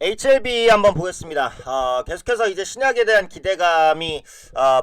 HLB 한번 보겠습니다. 계속해서 이제 신약에 대한 기대감이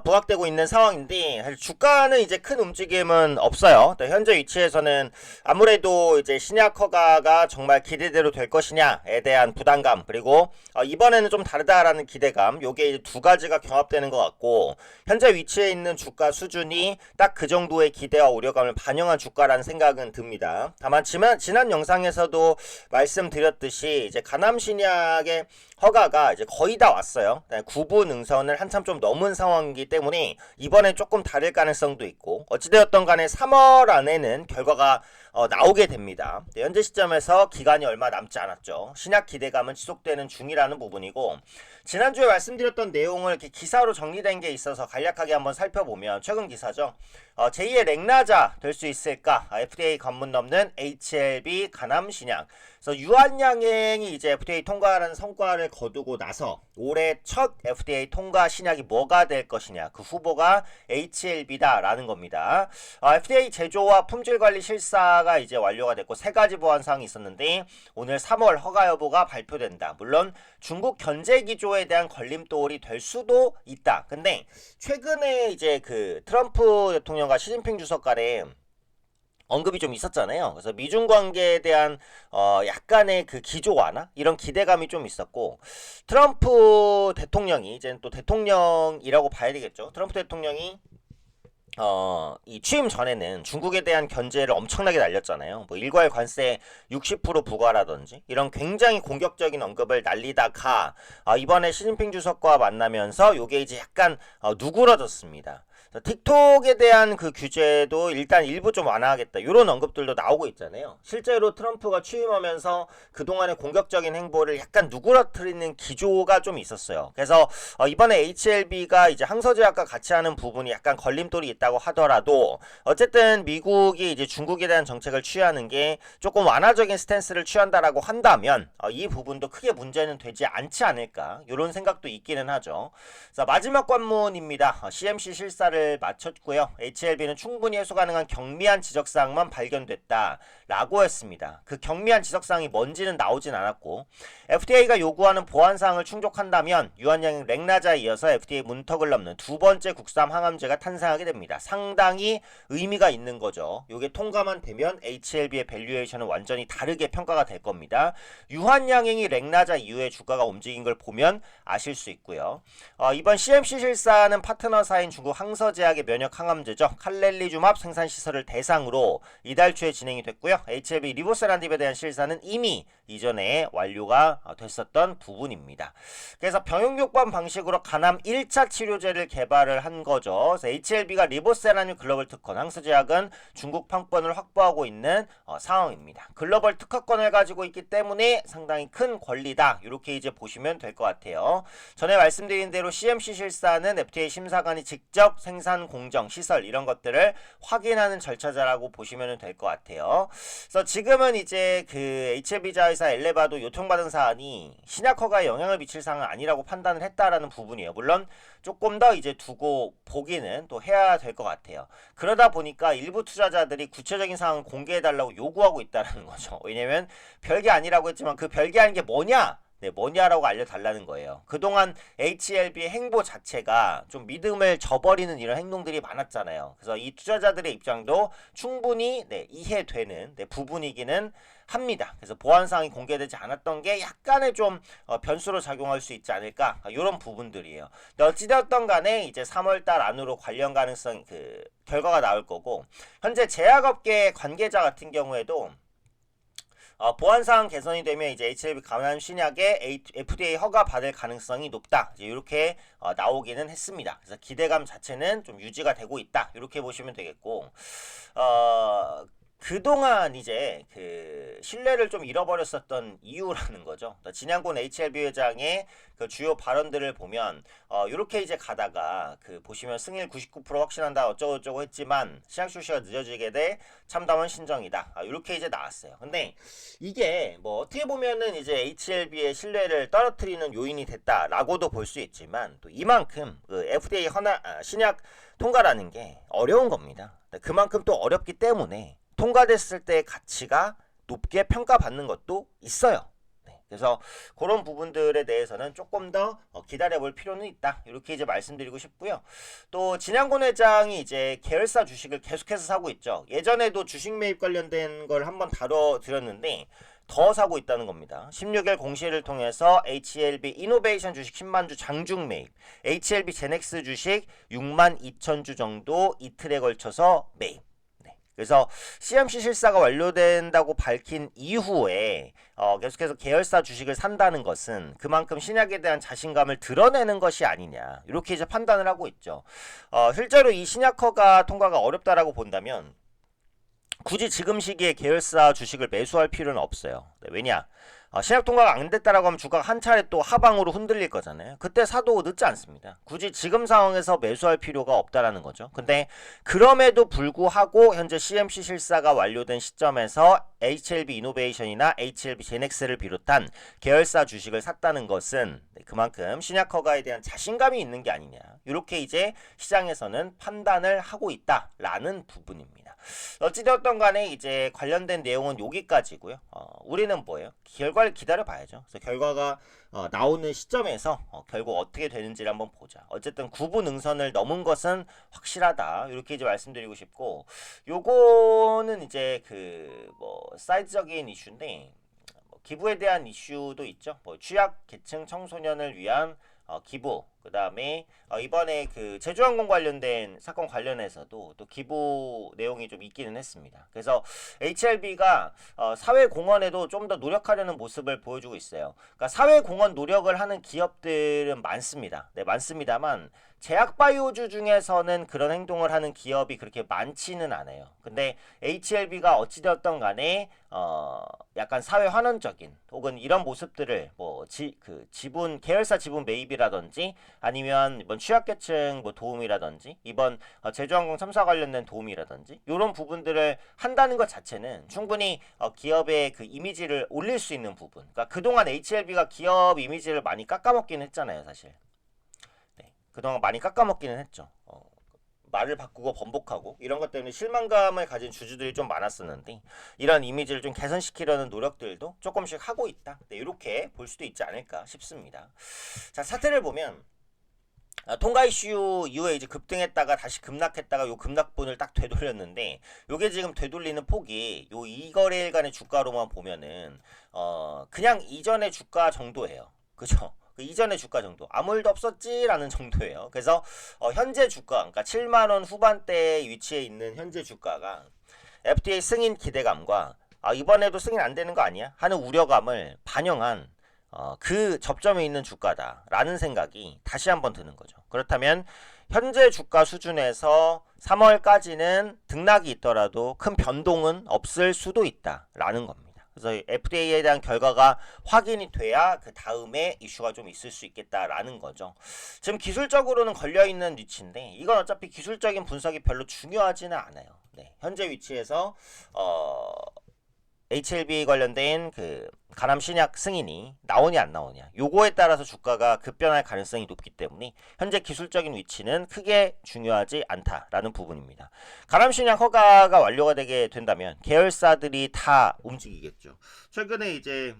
부각되고 있는 상황인데 사실 주가는 이제 큰 움직임은 없어요. 현재 위치에서는 아무래도 이제 신약 허가가 정말 기대대로 될 것이냐에 대한 부담감, 그리고 이번에는 좀 다르다라는 기대감, 요게 이제 두 가지가 경합되는 것 같고, 현재 위치에 있는 주가 수준이 딱 그 정도의 기대와 우려감을 반영한 주가라는 생각은 듭니다. 다만 지난 영상에서도 말씀드렸듯이 이제 가남 신약의 허가가 이제 거의 다 왔어요. 구부 능선을 한참 좀 넘은 상황이기 때문에 이번에 조금 다를 가능성도 있고, 어찌되었던 간에 3월 안에는 결과가 나오게 됩니다. 현재 시점에서 기간이 얼마 남지 않았죠. 신약 기대감은 지속되는 중이라는 부분이고, 지난주에 말씀드렸던 내용을 이렇게 기사로 정리된 게 있어서 간략하게 한번 살펴보면, 최근 기사죠. 제2의 렉나자 될 수 있을까? FDA 관문 넘는 HLB 가남 신약. 그래서 유한양행이 이제 FDA 통과라는 성과를 거두고 나서 올해 첫 FDA 통과 신약이 뭐가 될 것이냐, 그 후보가 HLB다라는 겁니다. FDA 제조와 품질관리 실사가 이제 완료가 됐고, 세 가지 보안 사항이 있었는데 오늘 3월 허가 여부가 발표된다. 물론 중국 견제 기조에 대한 걸림돌이 될 수도 있다. 근데 최근에 이제 그 트럼프 대통령과 시진핑 주석 간에 언급이 좀 있었잖아요. 그래서 미중 관계에 대한 약간의 그 기조 완화, 이런 기대감이 좀 있었고, 트럼프 대통령이 이제 또 대통령이라고 봐야 되겠죠. 트럼프 대통령이 이 취임 전에는 중국에 대한 견제를 엄청나게 날렸잖아요. 뭐 일괄 관세 60% 부과라든지 이런 굉장히 공격적인 언급을 날리다가 이번에 시진핑 주석과 만나면서 요게 이제 약간 누그러졌습니다. 틱톡에 대한 그 규제도 일단 일부 좀 완화하겠다, 이런 언급들도 나오고 있잖아요. 실제로 트럼프가 취임하면서 그동안의 공격적인 행보를 약간 누그러뜨리는 기조가 좀 있었어요. 그래서 이번에 HLB가 이제 항서제약과 같이 하는 부분이 약간 걸림돌이 있다고 하더라도, 어쨌든 미국이 이제 중국에 대한 정책을 취하는 게 조금 완화적인 스탠스를 취한다라고 한다면 이 부분도 크게 문제는 되지 않지 않을까, 이런 생각도 있기는 하죠. 자, 마지막 관문입니다. CMC 실사를 마쳤고요. HLB는 충분히 해소 가능한 경미한 지적사항만 발견됐다 라고 했습니다. 그 경미한 지적사항이 뭔지는 나오진 않았고, FDA가 요구하는 보안사항을 충족한다면 유한양행 렉나자에 이어서 FDA 문턱을 넘는 두 번째 국산 항암제가 탄생하게 됩니다. 상당히 의미가 있는 거죠. 요게 통과만 되면 HLB의 밸류에이션은 완전히 다르게 평가가 될 겁니다. 유한양행이 렉나자 이후에 주가가 움직인 걸 보면 아실 수 있고요. 이번 CMC 실사는 파트너사인 중국 항서제약의 면역 항암제죠. 칼렐리주맙 생산 시설을 대상으로 이달 초에 진행이 됐고요. HLB 리보세란딥에 대한 실사는 이미 이전에 완료가 됐었던 부분입니다. 그래서 병용요법 방식으로 가남 1차 치료제를 개발을 한 거죠. 그래서 HLB가 리보세라늄 글로벌 특허, 항서제약은 중국 판권을 확보하고 있는 상황입니다. 글로벌 특허권을 가지고 있기 때문에 상당히 큰 권리다, 이렇게 이제 보시면 될 것 같아요. 전에 말씀드린 대로 CMC 실사는 FDA 심사관이 직접 생산 공정, 시설 이런 것들을 확인하는 절차자라고 보시면 될 것 같아요. 그래서 지금은 이제 그 HLB 자회사 엘레바도 요청받은 사안이 신약 허가에 영향을 미칠 사항은 아니라고 판단을 했다라는 부분이에요. 물론 조금 더 이제 두고 보기는 또 해야 될 것 같아요. 그러다 보니까 일부 투자자들이 구체적인 사항을 공개해달라고 요구하고 있다는 거죠. 왜냐면 별게 아니라고 했지만 그 별게 아닌 게 뭐냐? 뭐냐라고 알려달라는 거예요. 그동안 HLB의 행보 자체가 좀 믿음을 저버리는 이런 행동들이 많았잖아요. 그래서 이 투자자들의 입장도 충분히 이해되는 부분이기는 합니다. 그래서 보안사항이 공개되지 않았던 게 약간의 좀 변수로 작용할 수 있지 않을까, 이런 부분들이에요. 근데 어찌되었던 간에 이제 3월달 안으로 관련 가능성 결과가 나올 거고, 현재 제약업계 관계자 같은 경우에도 보안사항 개선이 되면 이제 HLB 가남 신약에 FDA 허가 받을 가능성이 높다, 이렇게 나오기는 했습니다. 그래서 기대감 자체는 좀 유지가 되고 있다, 이렇게 보시면 되겠고, 그동안 이제 그 신뢰를 좀 잃어버렸었던 이유라는 거죠. 진양곤 HLB 회장의 그 주요 발언들을 보면 이렇게 이제 가다가 그 보시면 승일 99% 확신한다 어쩌고저쩌고 했지만 시장 출시가 늦어지게 돼 참담한 신정이다, 이렇게 이제 나왔어요. 근데 이게 뭐 어떻게 보면은 이제 HLB의 신뢰를 떨어뜨리는 요인이 됐다라고도 볼 수 있지만, 또 이만큼 그 FDA 신약 통과라는 게 어려운 겁니다. 그만큼 또 어렵기 때문에 통과됐을 때의 가치가 높게 평가받는 것도 있어요. 그래서 그런 부분들에 대해서는 조금 더 기다려볼 필요는 있다. 이렇게 이제 말씀드리고 싶고요. 또 진양곤 회장이 이제 계열사 주식을 계속해서 사고 있죠. 예전에도 주식 매입 관련된 걸 한번 다뤄드렸는데 더 사고 있다는 겁니다. 16일 공시를 통해서 HLB 이노베이션 주식 10만 주 장중 매입, HLB 제넥스 주식 6만 2천 주 정도 이틀에 걸쳐서 매입. 그래서 CMC 실사가 완료된다고 밝힌 이후에 계속해서 계열사 주식을 산다는 것은 그만큼 신약에 대한 자신감을 드러내는 것이 아니냐, 이렇게 이제 판단을 하고 있죠. 실제로 이 신약 허가 통과가 어렵다라고 본다면 굳이 지금 시기에 계열사 주식을 매수할 필요는 없어요. 네, 왜냐? 신약 통과가 안 됐다라고 하면 주가가 한 차례 또 하방으로 흔들릴 거잖아요. 그때 사도 늦지 않습니다. 굳이 지금 상황에서 매수할 필요가 없다라는 거죠. 근데 그럼에도 불구하고 현재 CMC 실사가 완료된 시점에서 HLB 이노베이션이나 HLB 제넥스를 비롯한 계열사 주식을 샀다는 것은 그만큼 신약 허가에 대한 자신감이 있는 게 아니냐, 이렇게 이제 시장에서는 판단을 하고 있다라는 부분입니다. 어찌되었던 간에 이제 관련된 내용은 여기까지고요. 우리는 뭐예요? 결과를 기다려 봐야죠. 그래서 결과가 나오는 시점에서 결국 어떻게 되는지를 한번 보자. 어쨌든 구분 능선을 넘은 것은 확실하다, 이렇게 이제 말씀드리고 싶고, 요거는 이제 그 사이드적인 이슈인데 기부에 대한 이슈도 있죠. 취약 계층 청소년을 위한 기부, 그 다음에 이번에 그 제주항공 관련된 사건 관련해서도 또 기부 내용이 좀 있기는 했습니다. 그래서 HLB가 사회공헌에도 좀 더 노력하려는 모습을 보여주고 있어요. 그러니까 사회공헌 노력을 하는 기업들은 많습니다. 네, 많습니다만 제약바이오주 중에서는 그런 행동을 하는 기업이 그렇게 많지는 않아요. 근데 HLB가 어찌되었던 간에 약간 사회 환원적인 혹은 이런 모습들을 지분 계열사 지분 매입이라든지 아니면 이번 취약계층 도움이라든지 이번 제주항공 참사 관련된 도움이라든지 이런 부분들을 한다는 것 자체는 충분히 기업의 그 이미지를 올릴 수 있는 부분. 그러니까 그동안 HLB가 기업 이미지를 많이 깎아먹기는 했잖아요, 사실. 네, 그동안 많이 깎아먹기는 했죠. 말을 바꾸고 번복하고 이런 것 때문에 실망감을 가진 주주들이 좀 많았었는데 이런 이미지를 좀 개선시키려는 노력들도 조금씩 하고 있다. 네, 이렇게 볼 수도 있지 않을까 싶습니다. 자, 사태를 보면 통과 이슈 이후에 이제 급등했다가 다시 급락했다가 요 급락분을 딱 되돌렸는데 요게 지금 되돌리는 폭이 요 2거래일간의 주가로만 보면은 그냥 이전의 주가 정도예요. 그죠? 그 이전의 주가 정도, 아무 일도 없었지라는 정도예요. 그래서 현재 주가, 그러니까 7만원 후반대에 위치해 있는 현재 주가가 FDA 승인 기대감과 이번에도 승인 안 되는 거 아니야? 하는 우려감을 반영한 그 접점에 있는 주가다라는 생각이 다시 한번 드는 거죠. 그렇다면 현재 주가 수준에서 3월까지는 등락이 있더라도 큰 변동은 없을 수도 있다라는 겁니다. 그래서 FDA에 대한 결과가 확인이 돼야 그 다음에 이슈가 좀 있을 수 있겠다라는 거죠. 지금 기술적으로는 걸려있는 위치인데 이건 어차피 기술적인 분석이 별로 중요하지는 않아요. 네, 현재 위치에서 HLB 관련된 그 간암 신약 승인이 나오냐 안 나오냐, 요거에 따라서 주가가 급변할 가능성이 높기 때문에 현재 기술적인 위치는 크게 중요하지 않다라는 부분입니다. 간암 신약 허가가 완료가 되게 된다면 계열사들이 다 움직이겠죠. 최근에 이제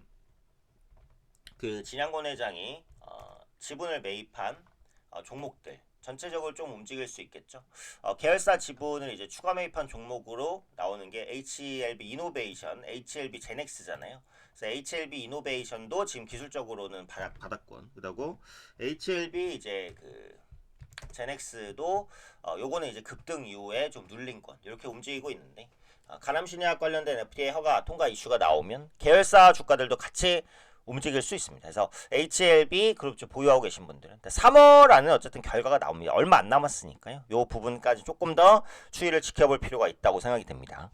그 진양곤 회장이 지분을 매입한 종목들 전체적으로 좀 움직일 수 있겠죠. 계열사 지분을 이제 추가 매입한 종목으로 나오는 게 HLB 이노베이션, HLB 제넥스잖아요. 그래서 HLB 이노베이션도 지금 기술적으로는 바닥권. 그리고 HLB 이제 그 제넥스도 요거는 이제 급등 이후에 좀 눌린권 이렇게 움직이고 있는데 간암신약 관련된 FDA 허가 통과 이슈가 나오면 계열사 주가들도 같이 움직일 수 있습니다. 그래서 HLB 그룹 보유하고 계신 분들은 3월 안에 어쨌든 결과가 나옵니다. 얼마 안 남았으니까요. 이 부분까지 조금 더 추이를 지켜볼 필요가 있다고 생각이 됩니다.